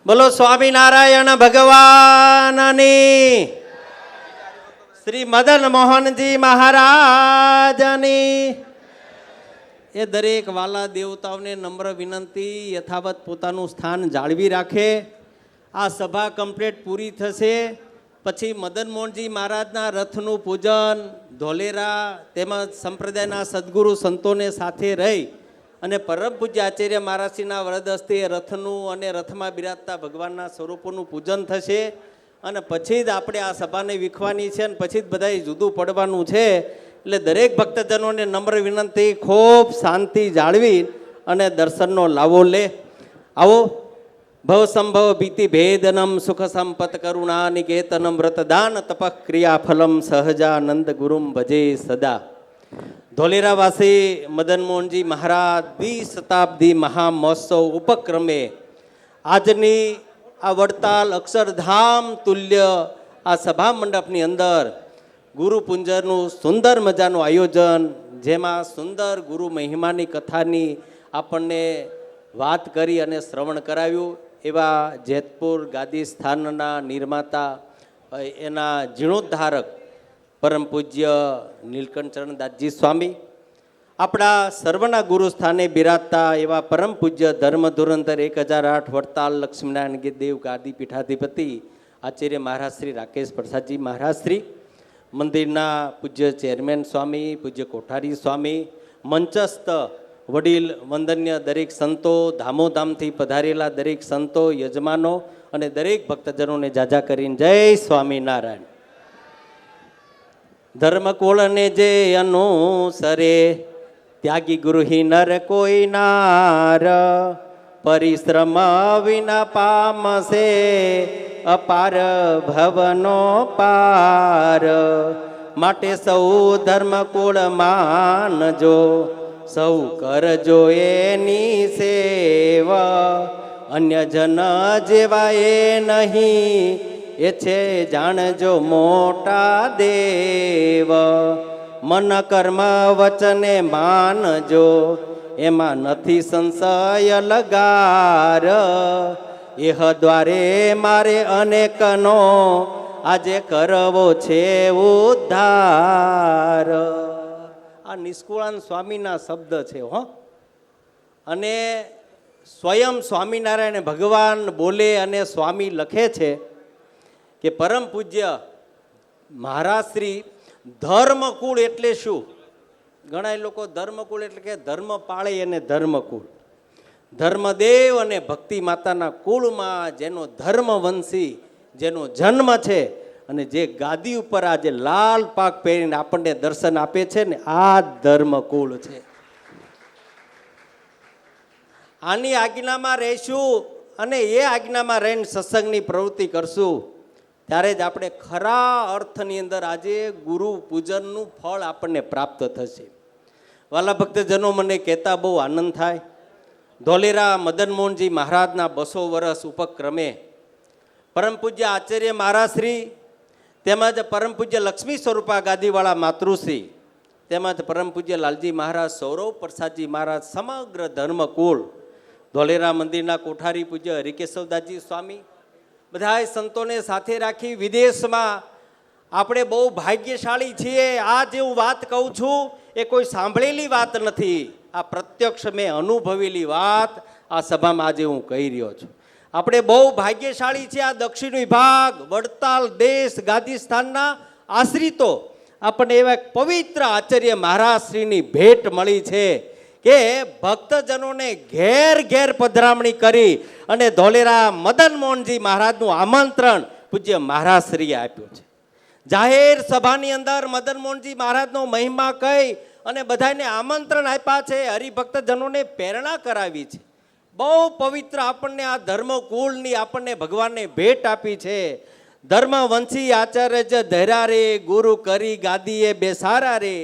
બોલો સ્વામિનારાયણ ભગવાનની, શ્રી મદન મોહનજી મહારાજની. એ દરેક વાલા દેવતાઓને નમ્ર વિનંતી, યથાવત પોતાનું સ્થાન જાળવી રાખે. આ સભા કમ્પ્લીટ પૂરી થશે પછી મદન મોહનજી મહારાજના રથનું પૂજન ધોલેરા તેમજ સંપ્રદાયના સદગુરુ સંતોને સાથે રહી અને પરમ પૂજ્ય આચાર્ય મહારાજશ્રીના વરદ હસ્તે રથનું અને રથમાં બિરાજતા ભગવાનના સ્વરૂપોનું પૂજન થશે. અને પછી જ આપણે આ સભાને વીખવાની છે અને પછી જ બધાએ જુદું પડવાનું છે. એટલે દરેક ભક્તજનોને નમ્ર વિનંતી, ખૂબ શાંતિ જાળવી અને દર્શનનો લાવો લે. આવો. ભવ સંભવ ભીતિ ભેદનમ સુખ સંપત કરુણા નિકેતનમ વ્રતદાન તપઃ ક્રિયા ફલમ સહજાનંદ ગુરુમ ભજે સદા. ધોલેરાવાસી મદન મોહનજી મહારાજ દ્વિશતાબ્દી મહામહોત્સવ ઉપક્રમે આજની આ વડતાલ અક્ષરધામ તુલ્ય આ સભા મંડપની અંદર ગુરુ પુંજરનું સુંદર મજાનું આયોજન, જેમાં સુંદર ગુરુ મહિમાની કથાની આપણને વાત કરી અને શ્રવણ કરાવ્યું. એવા જેતપુર ગાદી સ્થાનના નિર્માતા, એના જીર્ણોદ્ધારક પરમ પૂજ્ય નીલકંઠચરણ દાસજી સ્વામી, આપણા સર્વના ગુરુ સ્થાને બિરાજતા એવા પરમ પૂજ્ય ધર્મ ધુરંધર 1008 વડતાલ લક્ષ્મીનારાયણ દેવ ગાદી પીઠાધિપતિ આચાર્ય મહારાજ શ્રી રાકેશ પ્રસાદજી મહારાજ શ્રી, મંદિરના પૂજ્ય ચેરમેન સ્વામી, પૂજ્ય કોઠારી સ્વામી, મંચસ્થ વડીલ વંદન્ય દરેક સંતો, ધામોધામથી પધારેલા દરેક સંતો, યજમાનો અને દરેક ભક્તજનોને જાજા કરીને જય સ્વામિનારાયણ. ધર્મકુળને જે અનુસરે ત્યાગી ગૃહી નર કોઈ નાર, પરિશ્રમ વિના પામશે અપાર ભવનો પાર. માટે સૌ ધર્મકુળ માનજો, સૌ કરજો એની સેવા. અન્ય જન જેવા એ નહીં, એ છે જાણજો મોટા દેવ. મન કર્મ વચને માનજો, એમાં નથી સંશય લગાર. એહ દ્વારે મારે અનેકનો આજે કરવો છે ઉદ્ધાર. આ નિષ્કુળાન સ્વામીના શબ્દ છે હો. અને સ્વયં સ્વામિનારાયણ ભગવાન બોલે અને સ્વામી લખે છે કે પરમ પૂજ્ય મહારાજ શ્રી ધર્મકુળ એટલે શું? ઘણા લોકો ધર્મકુળ એટલે કે ધર્મ પાળે અને ધર્મકુળ, ધર્મદેવ અને ભક્તિ માતાના કુળમાં જેનો ધર્મવંશી જેનો જન્મ છે અને જે ગાદી ઉપર આજે લાલ પાક પહેરીને આપણને દર્શન આપે છે ને, આ ધર્મકુળ છે. આની આજ્ઞામાં રહીશું અને એ આજ્ઞામાં રહીને સત્સંગની પ્રવૃત્તિ કરશું, ત્યારે જ આપણે ખરા અર્થની અંદર આજે ગુરુ પૂજનનું ફળ આપણને પ્રાપ્ત થશે. વાલા ભક્તજનો, મને કહેતા બહુ આનંદ થાય. ધોલેરા મદન મોહનજી મહારાજના 200 વર્ષ ઉપક્રમે પરમ પૂજ્ય આચાર્ય મહારાજ શ્રી તેમજ પરમ પૂજ્ય લક્ષ્મી સ્વરૂપા ગાદીવાળા માતૃશ્રી તેમજ પરમ પૂજ્ય લાલજી મહારાજ, સૌરવ પ્રસાદજી મહારાજ, સમગ્ર ધર્મકુળ, ધોલેરા મંદિરના કોઠારી પૂજ્ય હરિકેશવદાસજી સ્વામી, બધાય સંતોને સાથે રાખી વિદેશમાં આપણે બહુ ભાગ્યશાળી છીએ. આ જે હું વાત કહું છું એ કોઈ સાંભળેલી વાત નથી, આ પ્રત્યક્ષ મેં અનુભવેલી વાત આ સભામાં આજે હું કહી રહ્યો છું. આપણે બહુ ભાગ્યશાળી છીએ. આ દક્ષિણ વિભાગ વડતાલ દેશ ગાદી સ્થાનના આશ્રિતો આપણને એવા પવિત્ર આચાર્ય મહારાજશ્રીની ભેટ મળી છે કે ભક્તજનોને ઘેર ઘેર પધરામણી કરી અને ધોલેરા મદન મોહનજી મહારાજનું આમંત્રણ પૂજ્ય મહારાજશ્રીએ આપ્યું છે. જાહેર સભાની અંદર મદન મોહનજી મહારાજનો મહિમા કહી અને બધાને આમંત્રણ આપ્યા છે, હરિભક્તજનોને પ્રેરણા કરાવી છે. બહુ પવિત્ર આપણને આ ધર્મકુળની આપણને ભગવાનને ભેટ આપી છે. ધર્મવંશી આચાર્ય જ ધૈર્યા રે, ગુરુ કરી ગાદીએ બેસારા રે.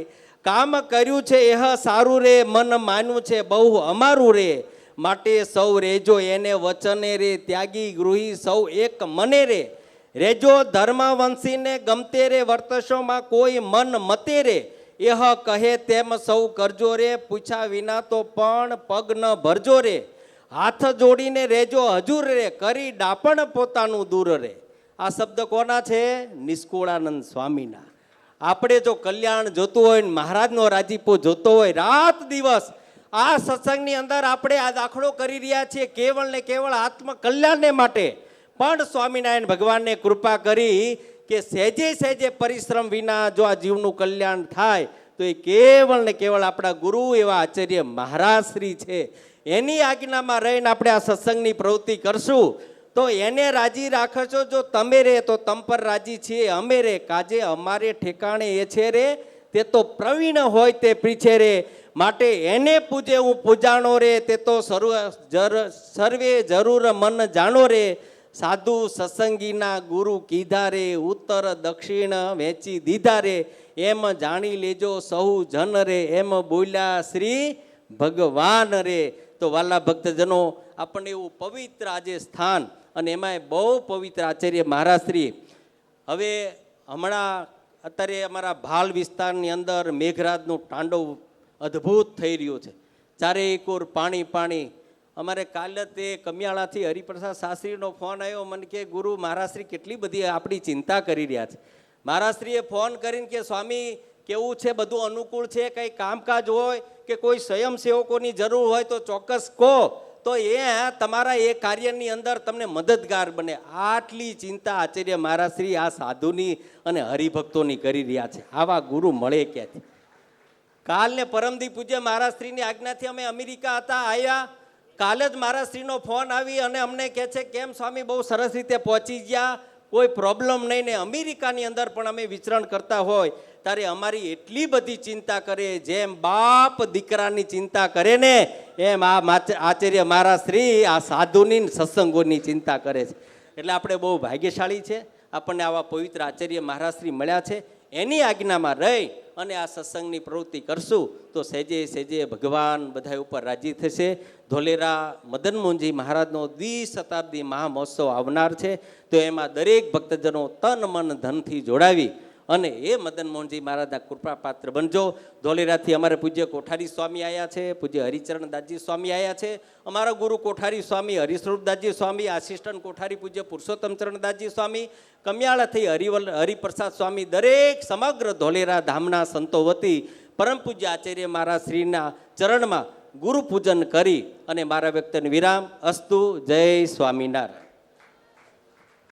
કામ કર્યું છે એહ સારું રે, મન માન્યું છે બહુ અમારું રે. માટે સૌ રેજો એને વચને રે, ત્યાગી ગૃહી સૌ એક મને રે. રેજો ધર્મવંશીને ગમતે રે, વર્તશોમાં કોઈ મન મતે રે. એહ કહે તેમ સૌ કરજો રે, પૂછ્યા વિના તો પણ પગ ન ભરજો રે. હાથ જોડીને રેજો હજુર રે, કરી ડાપણ પોતાનું દૂર રે. આ શબ્દ કોના છે? નિષ્કુળાનંદ સ્વામીના. આપણે જો કલ્યાણ જોતું હોય ને મહારાજનો રાજીપો જોતો હોય, રાત દિવસ આ સત્સંગની અંદર આપણે આ દાખલો કરી રહ્યા છીએ કેવળ ને કેવળ આત્મ કલ્યાણને માટે. પણ સ્વામિનારાયણ ભગવાનને કૃપા કરી કે સહેજે સહેજે પરિશ્રમ વિના જો આ જીવનું કલ્યાણ થાય તો એ કેવળ ને કેવળ આપણા ગુરુ એવા આચાર્ય મહારાજ શ્રી છે. એની આજ્ઞામાં રહીને આપણે આ સત્સંગની પ્રવૃત્તિ કરશું તો એને રાજી રાખશો. જો તમે રે તો તમ પર રાજી છીએ અમે રે, કાજે અમારે ઠેકાણે એ છે રે, તે તો પ્રવીણ હોય તે પીછે રે. માટે એને પૂજે હું પૂજાણો રે, તે તો સર્વે જરૂર મન જાણો રે. સાધુ સત્સંગીના ગુરુ કીધા રે, ઉત્તર દક્ષિણ વેચી દીધા રે. એમ જાણી લેજો સહુ જન રે, એમ બોલ્યા શ્રી ભગવાન રે. તો વાલા ભક્તજનો, આપણને એવું પવિત્ર આજે સ્થાન અને એમાંય બહુ પવિત્ર આચાર્ય મહારાજશ્રી. હવે હમણાં અત્યારે અમારા ભાલ વિસ્તારની અંદર મેઘરાજનું તાંડવ અદ્ભુત થઈ રહ્યું છે. ચારેકોર પાણી પાણી. અમારે કાલે તે કમિયાળાથી હરિપ્રસાદ શાસ્ત્રીનો ફોન આવ્યો, મને કે ગુરુ મહારાજશ્રી કેટલી બધી આપણી ચિંતા કરી રહ્યા છે. મહારાજશ્રીએ ફોન કરીને કે સ્વામી કેવું છે, બધું અનુકૂળ છે, કંઈ કામકાજ હોય કે કોઈ સ્વયંસેવકોની જરૂર હોય તો ચોક્કસ કહો, તો એ તમારા એ કાર્યની અંદર તમને મદદગાર બને. આટલી ચિંતા આચાર્ય મહારાજશ્રી આ સાધુની અને હરિભક્તોની કરી રહ્યા છે. આવા ગુરુ મળે ક્યાંથી? કાલને પરમદી પૂજ્ય મહારાજશ્રીની આજ્ઞાથી અમે અમેરિકા હતા આવ્યા. કાલે જ મહારાજશ્રીનો ફોન આવી અને અમને કહે છે કેમ સ્વામી બહુ સરસ રીતે પહોંચી ગયા, કોઈ પ્રોબ્લેમ નહીં ને. અમેરિકાની અંદર પણ અમે વિચરણ કરતા હોય ત્યારે અમારી એટલી બધી ચિંતા કરે, જેમ બાપ દીકરાની ચિંતા કરે ને એમ આ આચાર્ય મહારાજશ્રી આ સાધુની સત્સંગોની ચિંતા કરે છે. એટલે આપણે બહુ ભાગ્યશાળી છે, આપણને આવા પવિત્ર આચાર્ય મહારાજશ્રી મળ્યા છે. એની આજ્ઞામાં રહી અને આ સત્સંગની પ્રવૃત્તિ કરશું તો સહેજે સહેજે ભગવાન બધા ઉપર રાજી થશે. ધોલેરા મદન મોહનજી મહારાજનો દ્વિશતાબ્દી મહામહોત્સવ આવનાર છે, તો એમાં દરેક ભક્તજનો તન મન ધનથી જોડાવી અને એ મદન મોહનજી મહારાજના કૃપાપાત્ર બનજો. ધોલેરાથી અમારે પૂજ્ય કોઠારી સ્વામી આવ્યા છે, પૂજ્ય હરિચરણદાસજી સ્વામી આવ્યા છે, અમારા ગુરુ કોઠારી સ્વામી હરિસ્વરૂપદાસજી સ્વામી, આસિસ્ટન્ટ કોઠારી પૂજ્ય પુરુષોત્તમ ચરણદાસજી સ્વામી, કમિયાળાથી હરિપ્રસાદ સ્વામી. દરેક સમગ્ર ધોલેરા ધામના સંતો વતી પરમ પૂજ્ય આચાર્ય મહારાજ શ્રીના ચરણમાં ગુરુ પૂજન કરી અને મારા વ્યક્તિને વિરામ. અસ્તુ. જય સ્વામિનારાયણ.